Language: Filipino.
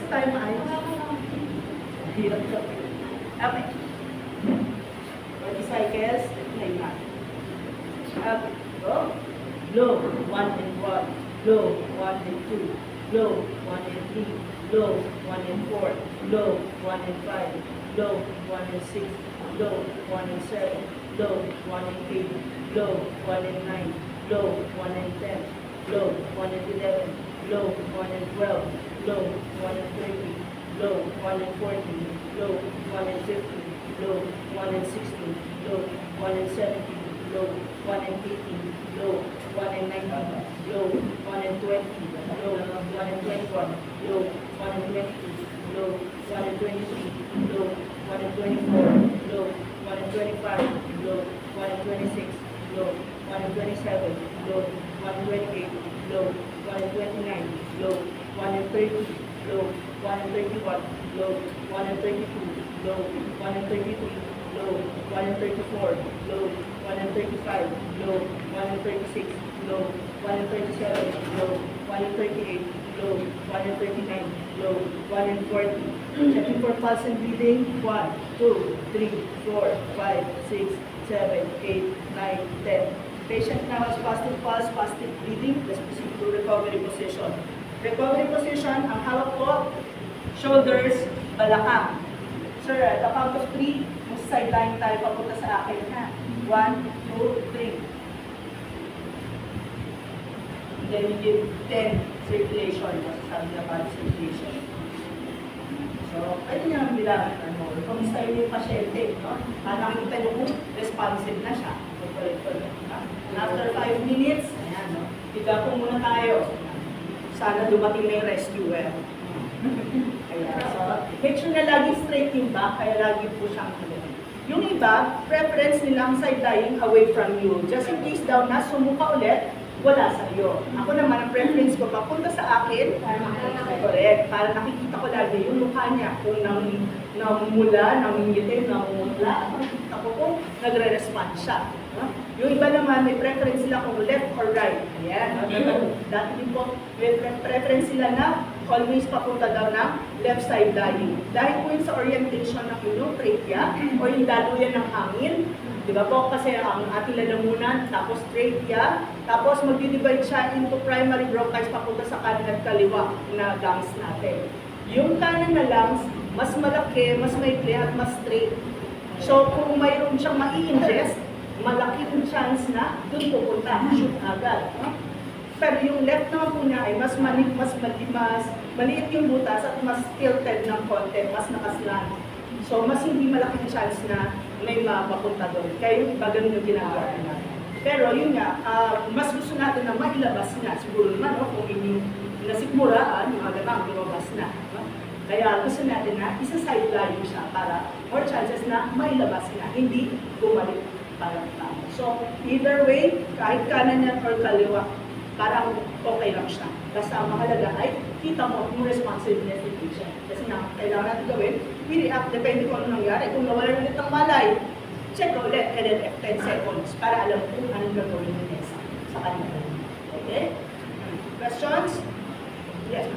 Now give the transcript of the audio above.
tayo maayos. Hirap ka. Okay. 40 cycles, play na. Up, go. Low, 1 and 1. Low, 1 and 2. Low, 1 and 3. Low, 1 and 4. Low, 1 and 5. Low, 1 and 6. Low, 1 and 7. Low, 1 and 8. Low, 1 and 9. Low, 1 and 10. Low, 1 and 11. Low, 1 and 12. Low, 1 and 30. Low, 1 and 40. Low, 1 and 50. Low, 1 and 60. Low, 1 and 70. Low, 1 and 80. Low, 1 and 90. Low, 1 and 20. Low, 1 and 21. Low, 1 and 22. Low, 1 and 23. Low, 1 and 24. Low, 1 and 25. Low, 1 and 26. Low, 1 and 27. Low, 1 and 28. Low, 1 and 29. Low, 1 and 30. Low, 1 and 31. Low, 1 and 32. Low, 1 and 33. Low, 1 and 34. Low, 1 and 35. Low, 1 and 36. Low, 1 and 37. Low, 1 and 38. Low, 1 and 39. Low, 1 and 40. Checking for pulse and breathing. 1, 2, 3, 4, 5, 6, 7, 8, 9, 10. Patient now has positive pulse, positive breathing. Let's proceed to recovery position. Recovery position, ang hawak ko, shoulders, balakang. Sir, at the count of 3, mag-sideline tayo papunta sa akin, ha? 1, 2, 3. Then we give 10 circulation. Masasabi na para circulation. So, pwede nyo naman bilangan. Kung style yung pasyente, no? Nakikita nyo kung responsive na siya. After 5 minutes, ayan, no? Higa po muna tayo. Sana dumating na yung rescuer. Kaya, so, make sure na lagi straight yung back, kaya lagi po siyang yung iba, preference nila ang side lying away from you. Just in case daw na sumuka ulit, wala sa iyo. Ako naman, ang preference ko, papunta sa akin, correct, para nakikita ko lagi yung mukha niya, kung namumula, namumiti, namumutla, nakikita ko kung nagre-respond siya. Yung iba naman, may preference sila kung left or right. Ayan, dati din po, may preference sila na always papunta daw ng left side lying. Dahil po yun sa orientation ng inyong trachea o yung daluyan ng hangin, di ba po? Kasi ang ating lalamunan, tapos trachea, tapos mag-divide siya into primary bronchus papunta sa kanan at kaliwa na lungs natin. Yung kanan na lungs, mas malaki, mas maikli at mas straight. So kung mayroon siyang mai-ingest, malaki yung chance na doon pupunta, shoot agad. Pero yung left naman po niya ay mas maliit yung butas at mas tilted ng konti, mas nakaslant. So, mas hindi malaki yung chance na may mapapunta doon. Kaya yung iba ganun yung ginagawa natin. Pero yun nga, mas gusto natin na mailabas na. Siguro naman, no, kung yung nasikmuraan, yung agamang lumabas na. No? Kaya gusto natin na isa-side lying siya para more chances na mailabas na, hindi bumalik parang tama. So, either way, kahit kanan yan or kaliwa, parang okay lang siya. Basta ang mahalaga ay kita mo yung responsiveness ng patient. Kasi na, kailangan natin gawin, i-react, depende kung ano nangyari. Kung nawala ulit ang malay, check ulit, LLF 10 seconds para alam kung anong gagawin ng NESA sa kanila. Okay? Questions? Yes.